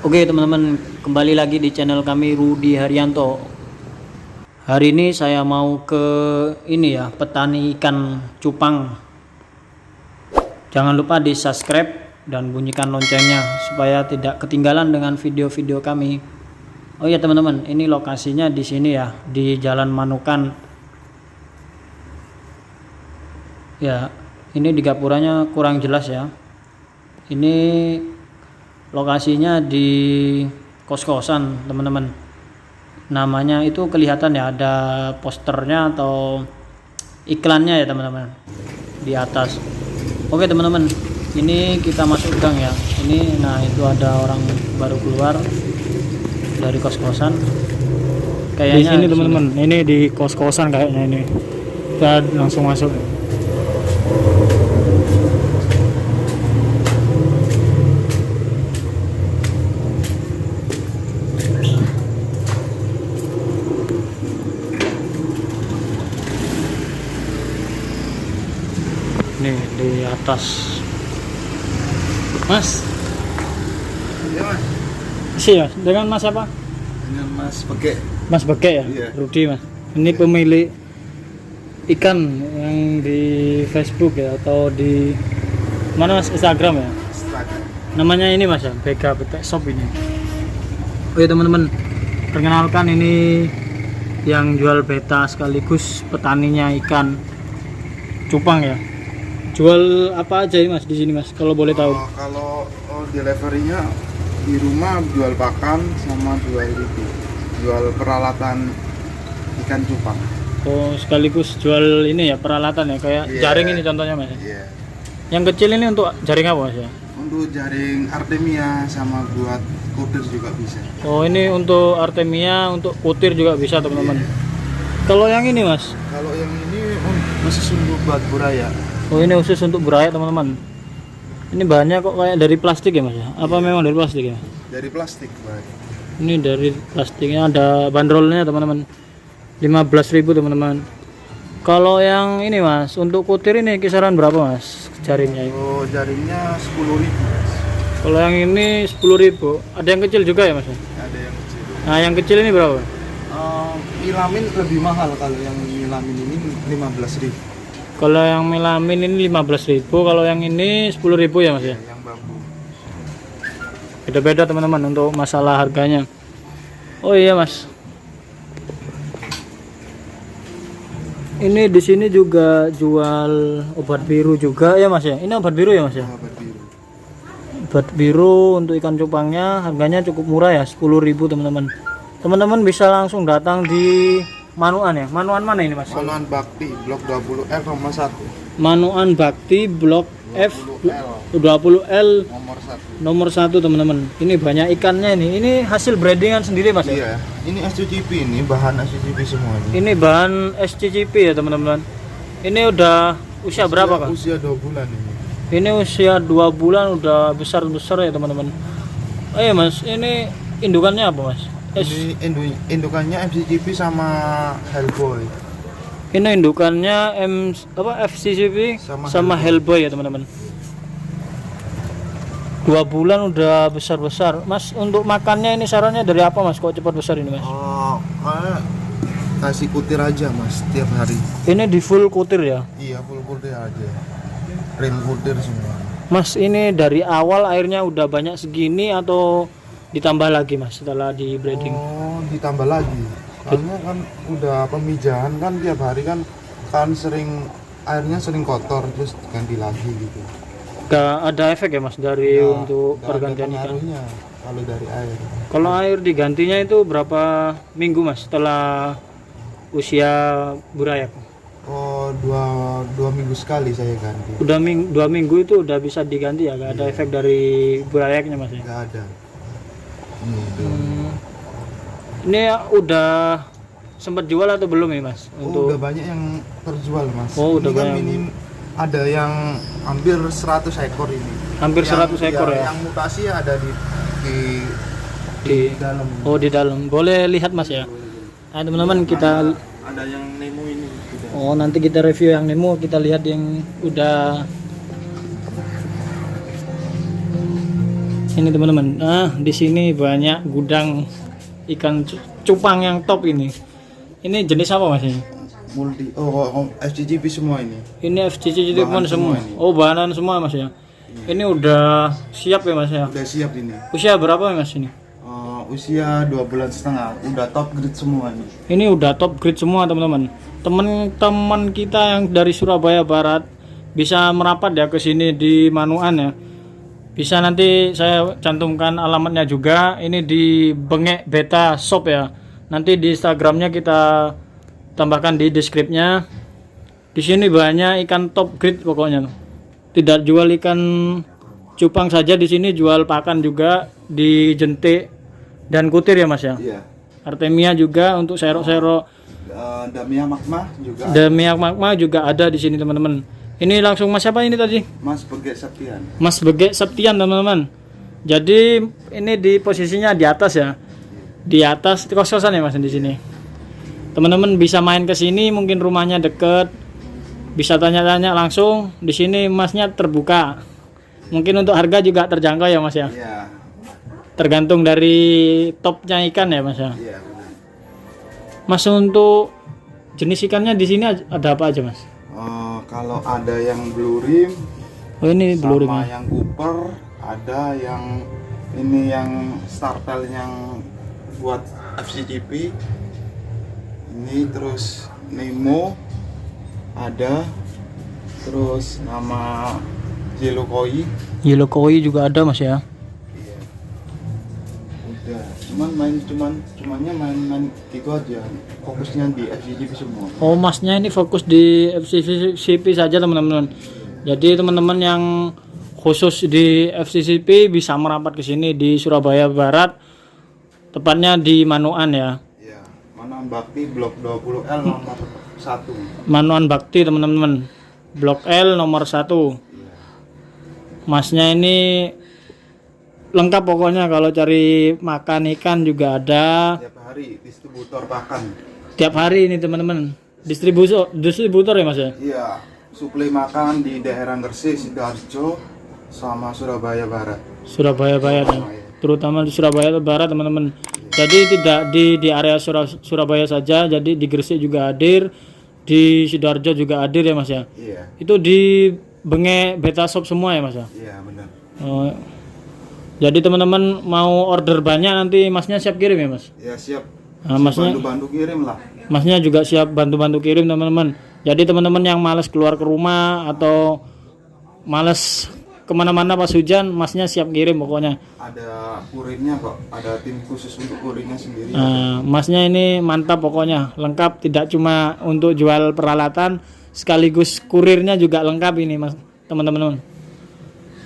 Oke teman-teman, kembali lagi di channel kami Rudi Haryanto. Hari ini saya mau ke ini ya, petani ikan cupang. Jangan lupa di subscribe dan bunyikan loncengnya supaya tidak ketinggalan dengan video-video kami. Oh ya teman-teman, ini lokasinya di sini ya, di Jalan Manukan. Ya, ini di gapuranya kurang jelas ya. Ini lokasinya di kos-kosan teman-teman. Namanya itu kelihatan ya, ada posternya atau iklannya ya teman-teman di atas. Oke teman-teman, ini kita masuk gang ya. Ini nah itu ada orang baru keluar dari kos-kosan. Kayaknya Di sini teman-teman, ini di kos-kosan kayaknya ini. Kita langsung masuk. Nih di atas. Mas. Ya mas, Iya, dengan Mas apa? dengan Mas Bege. Mas Beke ya? Iya. Rudi Mas. Ini pemilik ikan yang di Facebook ya atau di mana Mas, Instagram ya? Instagram. Namanya ini Mas ya, Bega Betek Shop ini. Oh ya teman-teman, perkenalkan ini yang jual beta sekaligus petaninya ikan cupang ya. Jual apa aja ini Mas di sini Mas, kalau boleh tahu? Kalau deliverynya di rumah jual pakan sama jual peralatan ikan cupang. Oh, sekaligus jual ini ya, peralatan ya, kayak Iya. jaring ini contohnya Mas. Iya. Yang kecil ini untuk jaring apa Mas ya? Untuk jaring Artemia sama buat kudir juga bisa. Oh, ini untuk Artemia, untuk kutir juga bisa teman-teman. Kalau yang ini Mas? Kalau yang ini masih untuk buat buraya. Oh, ini khusus untuk buraya teman-teman. Ini bahannya kok kayak dari plastik ya Mas ya? Apa memang dari plastik ya? Dari plastik, Pak. Ini dari plastiknya, ada bandrolnya teman-teman. 15.000 teman-teman. Kalau yang ini Mas, untuk kutir ini kisaran berapa Mas jaringnya? Oh, jaringnya 10.000, Mas. Kalau yang ini 10.000. Ada yang kecil juga ya Mas? Ada yang kecil. Nah, yang kecil ini berapa? Milamin lebih mahal, kalau yang milamin ini 15.000. Kalau yang melamin ini 15.000, kalau yang ini 10.000 ya Mas ya? Yang bambu. Beda-beda teman-teman untuk masalah harganya. Oh iya Mas. Ini di sini juga jual obat biru juga ya Mas ya? Ini obat biru ya Mas ya? Obat biru. Obat biru untuk ikan cupangnya harganya cukup murah ya, 10.000 teman-teman. Teman-teman bisa langsung datang di Manuan ya. Manuan mana ini Mas? Manuan Bakti, Blok 20L nomor 1. Manuan Bakti Blok F 20L 20L nomor 1. nomor 1 teman-teman. Ini banyak ikannya ini. Ini hasil breedingan sendiri Mas ya? Iya, ini SCCP, ini bahan SCCP semua ini. Ini bahan SCCP ya teman-teman. Ini udah usia berapa Kak? Usia 2 bulan ini. Ini usia 2 bulan udah besar-besar ya teman-teman. Oh iya Mas, ini indukannya apa Mas? Ini indukannya FCCP sama Hellboy. Ini indukannya FCCP sama Hellboy ya teman-teman. 2 bulan udah besar-besar. Mas, untuk makannya ini sarannya dari apa Mas? Kok cepat besar ini Mas? Oh, kasih kutir aja Mas tiap hari. Ini di full kutir ya? Iya, full kutir aja. Real kutir semua. Mas, ini dari awal airnya udah banyak segini atau ditambah lagi Mas setelah di breeding? Oh, ditambah lagi. Karena kan udah pemijahan kan tiap hari kan sering airnya sering kotor, terus ganti lagi gitu. Gak ada efek ya Mas dari Nah, untuk nggak ada pergantian ikan? pengaruhnya kalau dari air. Kalau air digantinya itu berapa minggu Mas setelah usia burayak? Oh, dua minggu sekali saya ganti. Udah 2 minggu itu udah bisa diganti ya? Gak ada efek dari burayaknya Mas ya? Nggak ada. Ini udah sempat jual atau belum nih Mas? Oh, udah banyak yang terjual Mas. Oh, udah ini kan banyak. ini ada yang hampir 100 ekor ini. Hampir 100 ekor ya? Yang mutasi ada di dalam. Oh, di dalam. Boleh lihat Mas ya? Nah, teman-teman kita Ada yang Nemo ini juga. Oh, nanti kita review yang Nemo, kita lihat yang udah Ini teman-teman, di sini banyak gudang ikan cupang yang top ini. Ini jenis apa mas ini? Multi. Oh, FCCP semua ini. Ini FCC Bahan semua. semua ini. Oh, bahan semua mas ya. Ini udah siap ya mas ya. Udah siap ini. Usia berapa ya mas ini? Usia 2 bulan setengah. Udah top grade semua ini. Ini udah top grade semua teman-teman. Teman-teman kita yang dari Surabaya Barat bisa merapat ya ke sini di Manuan ya. Bisa nanti saya cantumkan alamatnya juga. Ini di Bengek Beta Shop ya. Nanti di Instagramnya kita tambahkan di deskripsinya. Di sini banyak ikan top grade pokoknya. Tidak jual ikan cupang saja, di sini jual pakan juga, di jentik dan kutir ya mas ya. Iya. Artemia juga untuk serok-serok. Damia magma juga. Damia magma juga ada di sini teman-teman. Ini langsung mas siapa ini tadi? Mas Begek Septian. Mas Begek Septian teman-teman. Jadi ini di posisinya di atas ya. Di atas kos-kosan ya mas di sini. Teman-teman bisa main ke sini, mungkin rumahnya deket. Bisa tanya-tanya langsung. Di sini masnya terbuka. Mungkin untuk harga juga terjangkau ya mas ya. Iya. Tergantung dari topnya ikan ya mas ya. Iya, benar. Mas untuk jenis ikannya di sini ada apa aja mas? Kalau ada yang blue rim, Oh ini blue rim sama ya. yang Cooper, ada yang ini yang startel yang buat FCCP. Ini terus Nemo ada, terus nama Yellow Koi. Yellow koi juga ada mas ya. Iya. Udah, cumannya main gitu aja. Fokusnya di FCCP semua. Oh masnya ini fokus di FCCP saja teman-teman. Jadi teman-teman yang khusus di FCCP bisa merapat ke sini di Surabaya Barat, tepatnya di Manuan ya. Iya, Manuan Bakti Blok 20L nomor 1. Manuan Bakti teman-teman, Blok L nomor 1. Masnya ini lengkap pokoknya, kalau cari makan ikan juga ada. Tiap hari distributor pakan. Tiap hari ini teman-teman. Distributor ya mas ya. Iya, suplai makan di daerah Gresik, Sidoarjo, sama Surabaya Barat. Surabaya Barat ya. Terutama di Surabaya Barat teman-teman. Jadi tidak di area Surabaya saja, jadi di Gresik juga hadir, di Sidoarjo juga hadir ya mas ya. Iya. Itu di Bengek Beta Shop semua ya mas ya. Iya, benar. Oh, jadi teman-teman mau order banyak nanti masnya siap kirim ya mas. Ya, siap. Nah, masnya Bantu-bantu kirim lah. masnya juga siap bantu-bantu kirim teman-teman. Jadi teman-teman yang males keluar ke rumah atau males kemana-mana pas hujan, masnya siap kirim pokoknya. Ada kurirnya kok, ada tim khusus untuk kurirnya sendiri. Masnya ini mantap pokoknya, lengkap, tidak cuma untuk jual peralatan, sekaligus kurirnya juga lengkap ini mas teman-teman.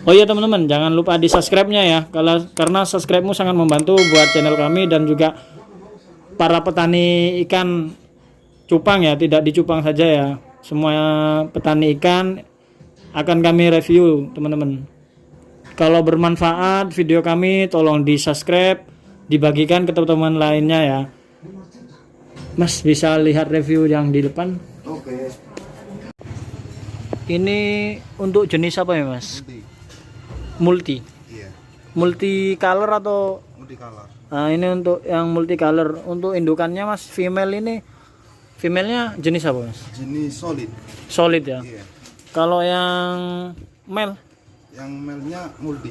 Oh iya teman-teman, jangan lupa di subscribe-nya ya, karena subscribe-mu sangat membantu buat channel kami dan juga para petani ikan cupang ya, tidak di cupang saja ya, semua petani ikan akan kami review teman-teman. Kalau bermanfaat video kami tolong di subscribe, dibagikan ke teman-teman lainnya ya. Mas bisa lihat review yang di depan. Oke. Ini untuk jenis apa ya mas? Multi. Iya, Multicolor atau? multicolor. Nah ini untuk yang multicolor. Untuk indukannya mas, female-nya jenis apa mas? Jenis solid. Solid ya. Iya. Kalau yang male? Yang male-nya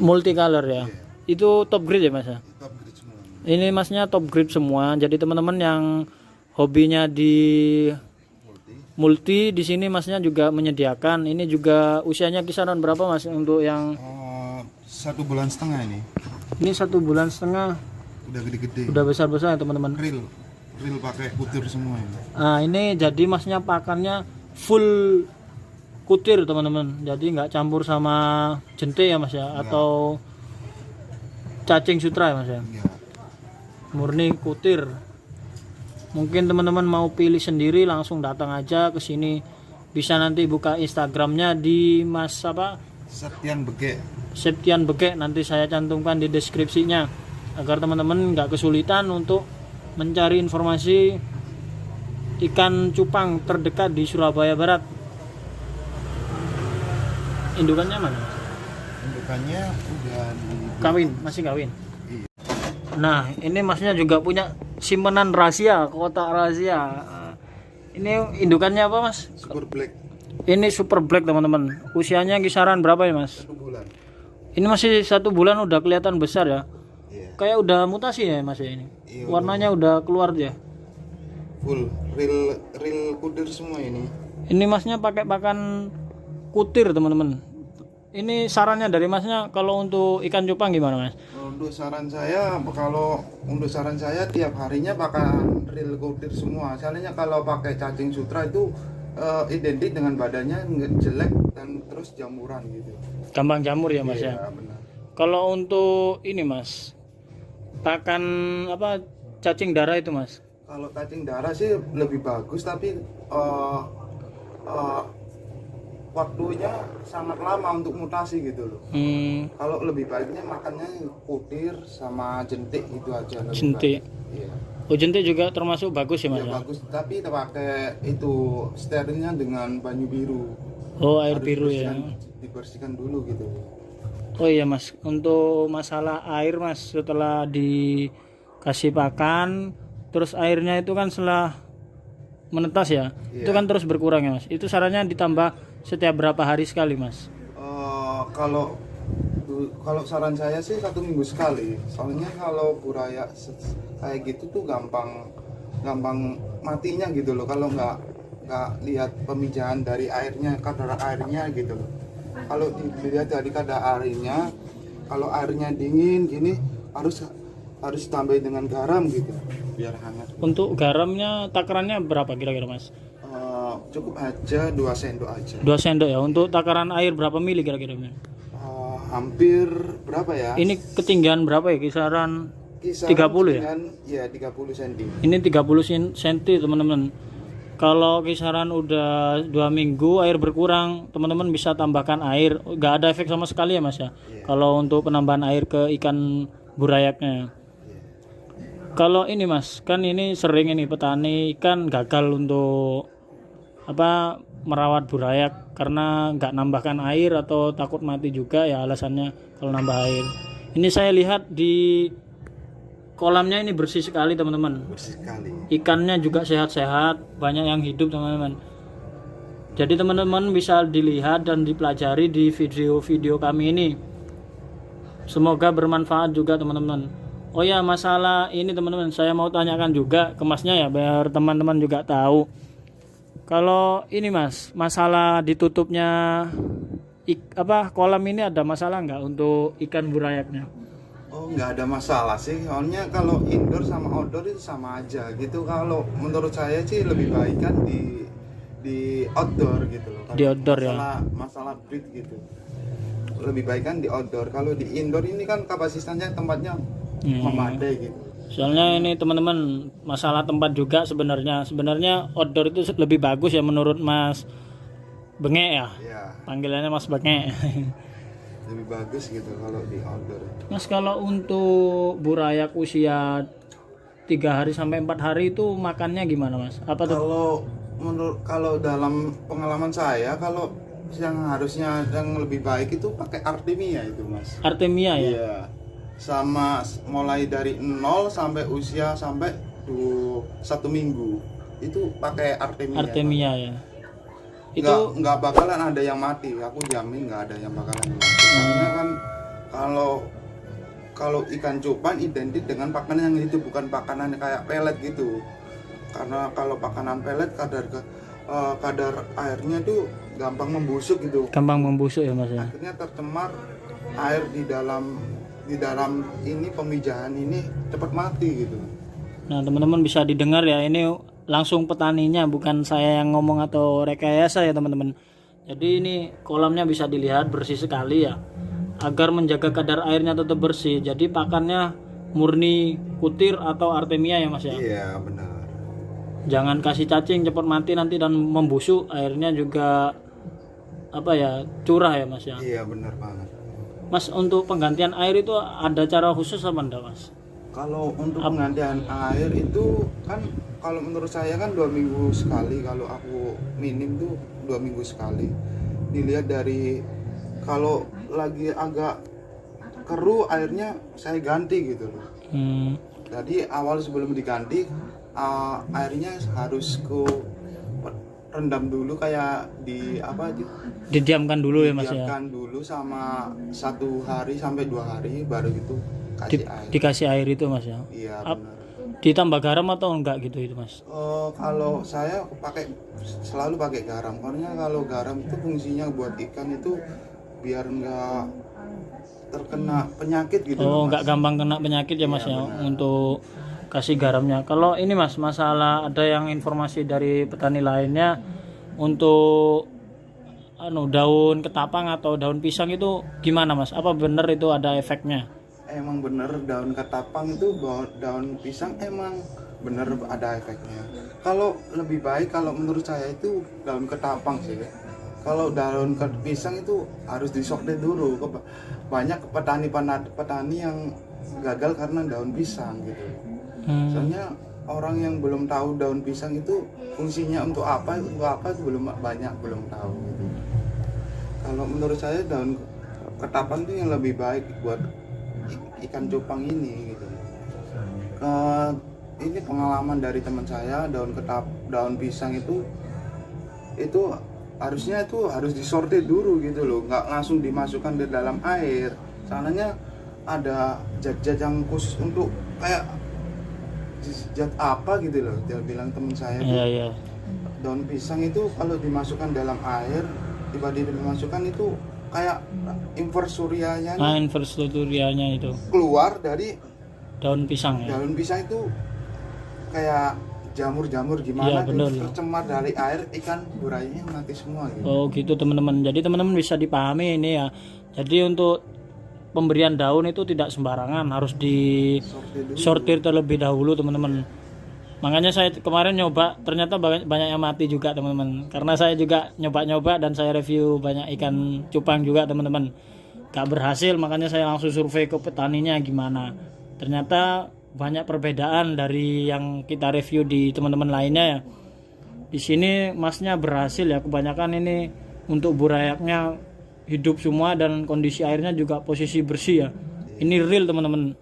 Multicolor ya. Iya. Itu top grade ya mas ya? Top grade semua. Ini masnya top grade semua. Jadi teman-teman yang hobinya di multi di sini masnya juga menyediakan. Ini juga usianya kisaran berapa mas untuk yang? 1 bulan setengah ini. Ini 1 bulan setengah. Udah gede-gede. Udah besar-besar ya teman-teman. Real pakai kutir semua ini. Nah ini jadi masnya pakannya full kutir teman-teman. Jadi nggak campur sama jentik ya mas ya, atau cacing sutra ya mas ya. Iya. Murni kutir. Mungkin teman-teman mau pilih sendiri langsung datang aja ke sini. Bisa nanti buka Instagramnya di Mas apa? Septian Begek. Septian Begek, nanti saya cantumkan di deskripsinya agar teman-teman nggak kesulitan untuk mencari informasi ikan cupang terdekat di Surabaya Barat. Indukannya mana? Indukannya udah Kawin, masih kawin. Iya. Nah, ini masnya juga punya simpanan rahasia, kotak rahasia. Ini indukannya apa, Mas? super black Ini super black, teman-teman. Usianya kisaran berapa ya, Mas? 1 bulan. Ini masih 1 bulan udah kelihatan besar ya. Iya. Kayak udah mutasi ya, Mas ya ini. Iya, Warnanya udah keluar ya. Full real kudir semua ini. Ini masnya pakai pakan kutir, teman-teman. Ini sarannya dari masnya kalau untuk ikan cupang gimana, Mas? Untuk saran saya tiap harinya pakai real kudir semua. Soalnya kalau pakai cacing sutra itu identik dengan badannya jelek dan terus jamuran gitu. Gampang jamur ya, Mas ya. Iya, benar. Kalau untuk ini, Mas, pakan apa cacing darah itu, Mas? Kalau cacing darah sih lebih bagus, tapi waktunya sangat lama untuk mutasi gitu loh. Kalau lebih baiknya makannya kutir sama jentik gitu aja. lebih Jentik. baik. Iya. Oh, jentik juga termasuk bagus ya, Mas? Ya, Ya? bagus, tapi pakai itu sterilnya dengan banyu biru. Oh, air Harus biru ya. dibersihkan dulu gitu. Oh iya, Mas, untuk masalah air, Mas, setelah dikasih pakan, terus airnya itu kan setelah menetas ya, Iya. itu kan terus berkurang ya, Mas. Itu sarannya ditambah setiap berapa hari sekali, Mas? Kalau saran saya sih 1 minggu sekali. Soalnya kalau buraya kayak gitu tuh gampang matinya gitu loh. Kalau nggak lihat pemijahan dari airnya, kadar airnya gitu loh. Kalau dilihat dari kadar airnya, kalau airnya dingin gini harus ditambahin dengan garam gitu biar hangat. Untuk garamnya takarannya berapa kira-kira, Mas? Cukup aja 2 sendok aja. 2 sendok ya. Untuk takaran air berapa mili kira-kira, Mas? Hampir berapa ya? Ini ketinggian berapa ya? Kisaran 30 ya? Ya 30 cm. Ini 30 cm, teman-teman. Kalau kisaran udah 2 minggu air berkurang, teman-teman bisa tambahkan air. Nggak ada efek sama sekali ya, Mas ya. Kalau untuk penambahan air ke ikan burayaknya. Kalau ini, Mas, kan ini sering ini petani ikan gagal untuk merawat burayak karena nggak nambahkan air atau takut mati juga ya alasannya kalau nambah air. Ini saya lihat di kolamnya ini bersih sekali, teman-teman. Bersih sekali. Ikannya juga sehat-sehat, banyak yang hidup, teman-teman. Jadi teman-teman bisa dilihat dan dipelajari di video-video kami ini. Semoga bermanfaat juga, teman-teman. Oh ya, masalah ini teman-teman, saya mau tanyakan juga ke Masnya ya, biar teman-teman juga tahu. Kalau ini, Mas, masalah ditutupnya kolam ini ada masalah nggak untuk ikan burayaknya? Oh, nggak ada masalah sih. Soalnya kalau indoor sama outdoor itu sama aja gitu. Kalau menurut saya sih lebih baik kan di outdoor gitu loh. Di outdoor ya. Masalah breed gitu. Lebih baik kan di outdoor. Kalau di indoor ini kan kapasitasnya tempatnya memadai gitu. Soalnya ini teman-teman masalah tempat juga sebenarnya outdoor itu lebih bagus ya menurut Mas Bengek ya. Ya, Panggilannya Mas Bengek. lebih bagus gitu kalau di outdoor. Mas, kalau untuk burayak usia 3 hari sampai 4 hari itu makannya gimana, Mas? Apa tuh? Kalau dalam pengalaman saya, kalau yang harusnya yang lebih baik itu pakai Artemia itu, Mas. Artemia ya? Iya. Sama mulai dari 0 sampai usia sampai 1 minggu. Itu pakai Artemia. Artemia ya. Itu Nggak bakalan ada yang mati. Aku jamin nggak ada yang bakalan mati. Karena kan kalau ikan cupang identik dengan pakanan yang itu, bukan pakanan kayak pelet gitu. Karena kalau pakanan pelet kadar airnya tuh gampang membusuk gitu. gampang membusuk ya, Mas ya. Akhirnya tercemar air di dalam ini pemijahan ini cepat mati gitu. Nah, teman-teman bisa didengar ya, ini langsung petaninya, bukan saya yang ngomong atau rekayasa ya, teman-teman. Jadi ini kolamnya bisa dilihat bersih sekali ya. Agar menjaga kadar airnya tetap bersih. Jadi pakannya murni kutir atau Artemia ya, Mas ya. Iya, benar. Jangan kasih cacing cepat mati nanti dan membusuk, airnya juga curah ya, Mas ya. Iya, benar banget. Mas, untuk penggantian air itu ada cara khusus apa enggak, Mas? Kalau untuk penggantian air itu kan kalau menurut saya kan 2 minggu sekali. Kalau aku minim tuh 2 minggu sekali. Dilihat dari kalau lagi agak keruh airnya saya ganti gitu loh. Jadi awal sebelum diganti airnya harus rendam dulu, kayak di apa aja, Didiamkan dulu ya Mas ya. didiamkan dulu sama 1 hari sampai 2 hari baru gitu kasih air. Dikasih air itu Mas ya. Iya Ap- benar. Ditambah garam atau enggak gitu itu Mas? Kalau saya selalu pakai garam, karena kalau garam itu fungsinya buat ikan itu biar nggak terkena penyakit gitu loh, Oh, Mas. enggak gampang kena penyakit ya Mas Iya, ya benar. untuk kasih garamnya. Kalau ini Mas, masalah ada yang informasi dari petani lainnya untuk daun ketapang atau daun pisang itu gimana Mas? Apa benar itu ada efeknya? Emang bener daun ketapang itu, daun pisang emang bener ada efeknya. Kalau lebih baik kalau menurut saya itu daun ketapang sih ya. Kalau daun pisang itu harus disortir dulu. Banyak petani yang gagal karena daun pisang gitu. Soalnya orang yang belum tahu daun pisang itu fungsinya untuk apa itu belum tahu gitu. Kalau menurut saya daun ketapang itu yang lebih baik buat ikan cupang ini gitu. Ini pengalaman dari teman saya, daun pisang itu harusnya itu harus disortir dulu gitu loh, nggak langsung dimasukkan di dalam air. Soalnya ada zat-zat yang khusus untuk kayak zat apa gitu loh, dia bilang teman saya. Iya, iya. Daun pisang itu kalau dimasukkan dalam air, tiba-tiba dimasukkan itu kayak infursurianya Infursurianya itu keluar dari daun pisang ya. daun pisang itu kayak jamur-jamur Iya, gimana bener. itu tercemar dari air, ikan burainya mati semua gitu. Oh gitu teman-teman. Jadi teman-teman bisa dipahami ini ya. Jadi untuk pemberian daun itu tidak sembarangan, harus disortir terlebih dahulu teman-teman. Makanya saya kemarin nyoba, ternyata banyak yang mati juga teman-teman. Karena saya juga nyoba-nyoba dan saya review banyak ikan cupang juga teman-teman. Gak berhasil, makanya saya langsung survei ke petaninya gimana. Ternyata banyak perbedaan dari yang kita review di teman-teman lainnya ya. Di sini masnya berhasil ya, kebanyakan ini untuk burayaknya hidup semua dan kondisi airnya juga posisi bersih ya. Ini real teman-teman.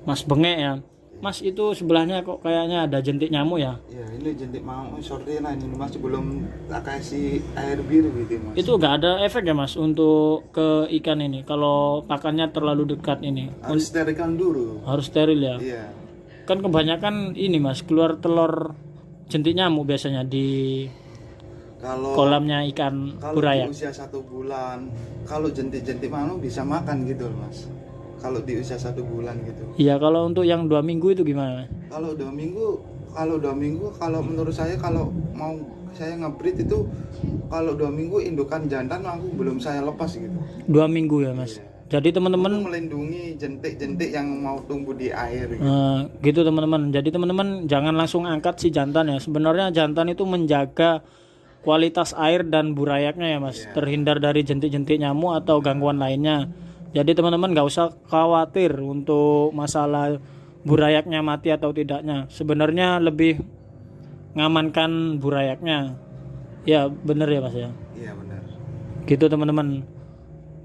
Mas bengek ya. Mas itu sebelahnya kok kayaknya ada jentik nyamuk ya. Ya ini jentik mau sortir, nah ini masih belum tak kasih air biru gitu Mas. Itu nggak ada efek ya Mas untuk ke ikan ini kalau pakannya terlalu dekat ini? Harus sterilkan dulu. Harus steril ya. Iya. Kan kebanyakan ini Mas keluar telur jentik nyamuk biasanya di Kalau kolamnya ikan kalau burayak. di usia 1 bulan, kalau jentik-jentik mau bisa makan gitu loh Mas. Kalau di usia 1 bulan gitu. Iya, kalau untuk yang 2 minggu itu gimana? Kalau 2 minggu, kalau menurut saya kalau mau saya nge-breed itu kalau 2 minggu indukan jantan aku belum saya lepas gitu. 2 minggu ya Mas. Iya. Jadi Untuk teman-teman melindungi jentik-jentik yang mau tumbuh di air gitu. gitu teman-teman. Jadi teman-teman jangan langsung angkat si jantan ya. Sebenarnya jantan itu menjaga kualitas air dan burayaknya ya Mas. Iya. Terhindar dari jentik-jentik nyamuk atau gangguan lainnya. Jadi teman-teman nggak usah khawatir untuk masalah burayaknya mati atau tidaknya. Sebenarnya lebih ngamankan burayaknya. Ya bener ya Mas ya. Iya benar. Gitu teman-teman.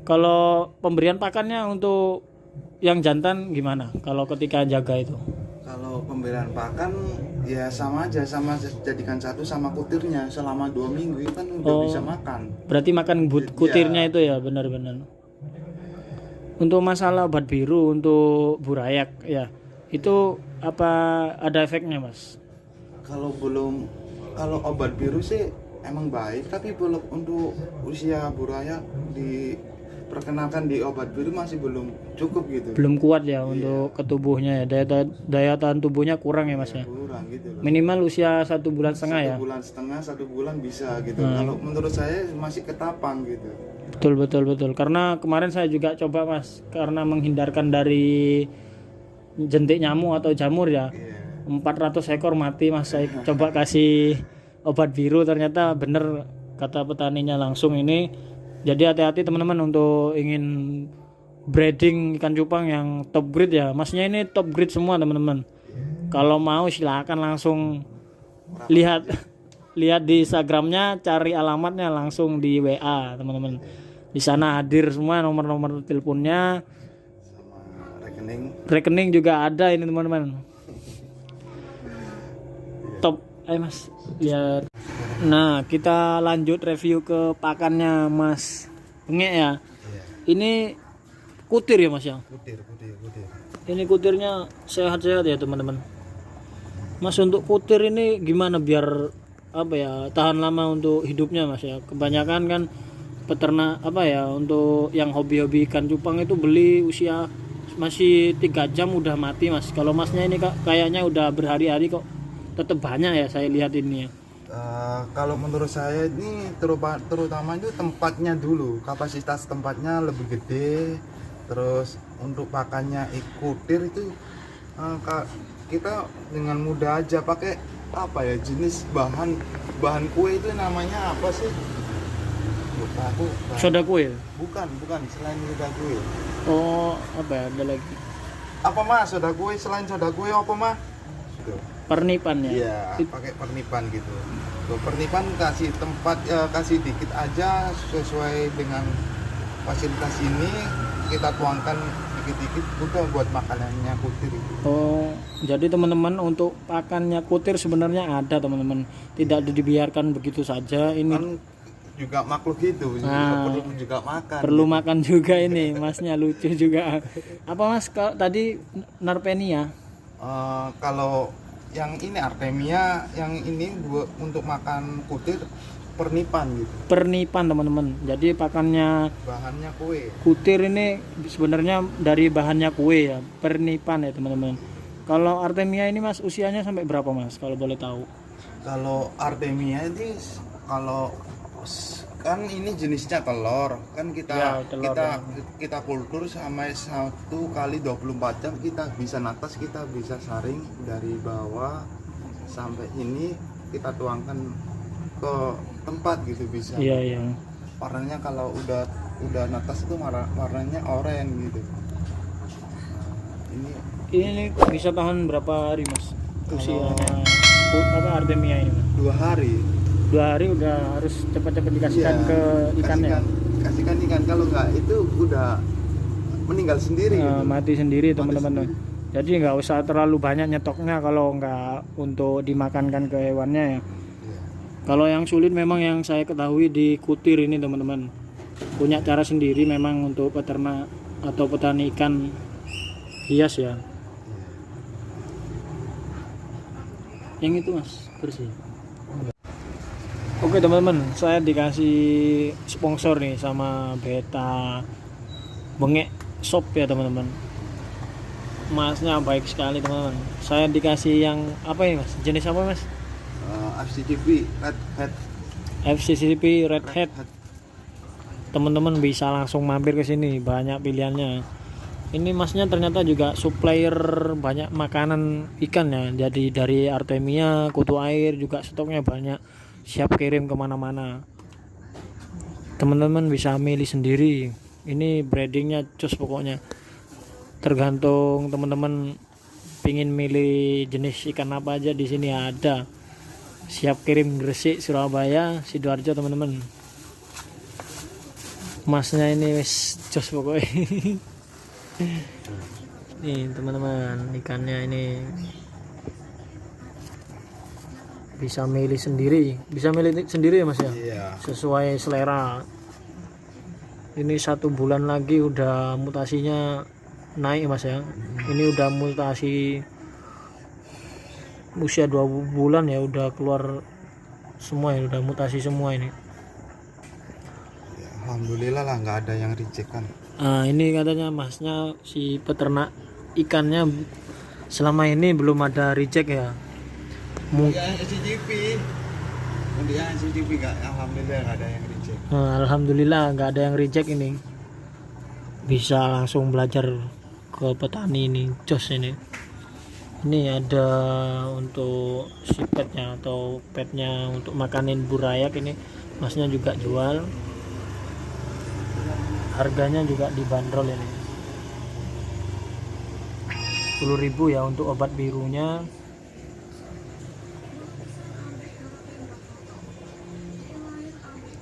Kalau pemberian pakannya untuk yang jantan gimana? Kalau ketika jaga itu? Kalau pemberian pakan ya sama aja, sama jadikan satu sama kutirnya selama 2 minggu itu kan udah bisa makan. Berarti makan kutirnya itu ya, benar-benar. Untuk masalah obat biru untuk burayak ya, itu apa ada efeknya Mas? Kalau obat biru sih emang baik, tapi belum untuk usia burayak diperkenalkan di obat biru masih belum cukup gitu. Belum kuat ya untuk ke tubuhnya ya, daya tahan tubuhnya kurang ya Mas ya. Kurang gitu loh. Minimal usia 1,5 bulan ya. 1 bulan setengah, 1 bulan bisa gitu. Kalau menurut saya masih ketapang gitu. Betul. Karena kemarin saya juga coba Mas, karena menghindarkan dari jentik nyamuk atau jamur ya. Iya. 400 ekor mati Mas, saya coba kasih obat biru, ternyata bener kata petaninya langsung ini. Jadi hati-hati teman-teman untuk ingin breeding ikan cupang yang top grade ya. Masnya ini top grade semua teman-teman. Kalau mau silakan langsung lihat di Instagramnya, cari alamatnya langsung di WA teman-teman. Di sana hadir semua nomor-nomor teleponnya, sama rekening. rekening juga ada ini teman-teman. Top, ayo Mas lihat. Nah kita lanjut review ke pakannya Mas Bengek ya. Iya. Ini kutir ya Mas ya. Kutir. Ini kutirnya sehat-sehat ya teman-teman. Mas untuk kutir ini gimana biar apa ya tahan lama untuk hidupnya Mas ya. Kebanyakan kan peternak apa ya untuk yang hobi-hobi ikan cupang itu beli usia masih 3 jam udah mati Mas. Kalau Masnya ini kayaknya udah berhari-hari kok tetap banyak ya saya lihat ini ya. Kalau menurut saya ini terutama itu tempatnya dulu, kapasitas tempatnya lebih gede. Terus untuk pakannya kutir itu kita dengan mudah aja pakai apa ya jenis bahan kue itu namanya apa sih? Lupa aku. Soda kue. Bukan selain soda kue. Oh, apa ya ada lagi? Apa Mas? Soda kue selain soda kue apa Mas? Tuh. Pernipan ya. Iya, pakai pernipan gitu. Tuh, pernipan kasih tempat kasih dikit aja sesuai dengan fasilitas ini, kita tuangkan dikit-dikit udah buat makanannya kutir itu. Oh, jadi teman-teman untuk pakannya kutir sebenarnya ada teman-teman. Tidak dibiarkan begitu saja. Ini Kan juga makhluk hidup, perlu juga makan. perlu makan juga ini. Masnya lucu juga. Apa Mas tadi Narpenia? Kalau yang ini Artemia, yang ini untuk makan kutir pernipan gitu. Pernipan teman-teman. Jadi pakannya Bahannya kue. kutir ini sebenarnya dari bahannya kue ya. Pernipan ya teman-teman. Kalau Artemia ini Mas usianya sampai berapa Mas kalau boleh tahu? Kalau Artemia ini kalau kan ini jenisnya telur kan kita Ya, telur, kita kultur sampai 1 kali 24 jam kita bisa natas, kita bisa saring dari bawah sampai ini kita tuangkan ke tempat gitu bisa. Iya. Warnanya kalau udah natas itu warnanya oranye gitu. Ini bisa tahan berapa hari Mas? Usianya apa Artemia ini Mas? 2 hari. 2 hari udah harus cepat-cepat dikasihkan ke ikannya. Kasihkan ikan, kalau nggak itu udah meninggal sendiri gitu. Mati sendiri teman-teman. Jadi nggak usah terlalu banyak nyetoknya kalau nggak untuk dimakankan ke hewannya ya. Kalau yang sulit memang yang saya ketahui di kutir ini teman-teman, punya cara sendiri memang untuk peternak atau petani ikan hias ya. Yang itu Mas bersih. Oke teman-teman, saya dikasih sponsor nih sama Beta Bengek Shop ya teman-teman. Masnya baik sekali teman-teman. Saya dikasih yang apa ini Mas? Jenis apa Mas? FCCP Red Hat. FCCP Red Hat. Teman-teman bisa langsung mampir ke sini, banyak pilihannya. Ini Masnya ternyata juga supplier banyak makanan ikan ya. Jadi dari Artemia, kutu air juga stoknya banyak. Siap kirim kemana-mana. Teman-teman bisa milih sendiri. Ini breedingnya cus pokoknya. Tergantung teman-teman pingin milih jenis ikan apa aja, di sini ada. Siap kirim Gresik, Surabaya, Sidoarjo teman-teman. Masnya ini wis cus pokoknya. Nih teman-teman, ikannya ini bisa milih sendiri ya Mas ya. Iya. Sesuai selera. Ini 1 bulan lagi udah mutasinya naik Mas ya. Ini udah mutasi usia 2 bulan ya, udah keluar semua ya, udah mutasi semua ini. Alhamdulillah lah nggak ada yang reject kan. Nah, ini katanya Masnya si peternak ikannya selama ini belum ada reject ya. SCTV nggak, alhamdulillah nggak ada yang reject. Alhamdulillah nggak ada yang reject ini. Bisa langsung belajar ke petani ini, jos ini. Ini ada untuk si petnya atau petnya untuk makanin burayak ini Masnya juga jual. Harganya juga dibanderol ini 10.000 ya untuk obat birunya.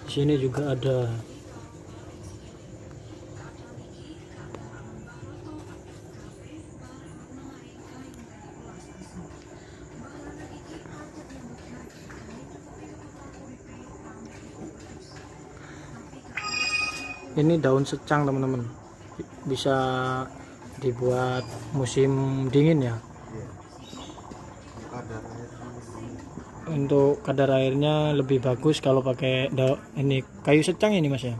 Sini juga ada Ini daun secang teman-teman, bisa dibuat musim dingin ya. Kadar air Untuk kadar airnya lebih bagus kalau pakai ini kayu secang ini mas ya,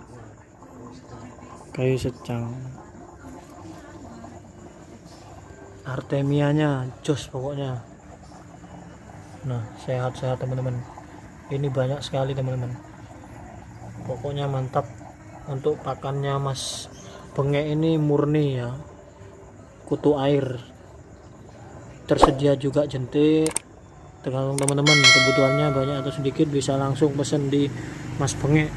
kayu secang. Artemianya jos pokoknya. Nah, sehat-sehat teman-teman. Ini banyak sekali teman-teman. Pokoknya mantap. Untuk pakannya Mas Bengek ini murni ya, kutu air. Tersedia juga jentik. Tergantung teman-teman kebutuhannya banyak atau sedikit, bisa langsung pesen di Mas Bengek.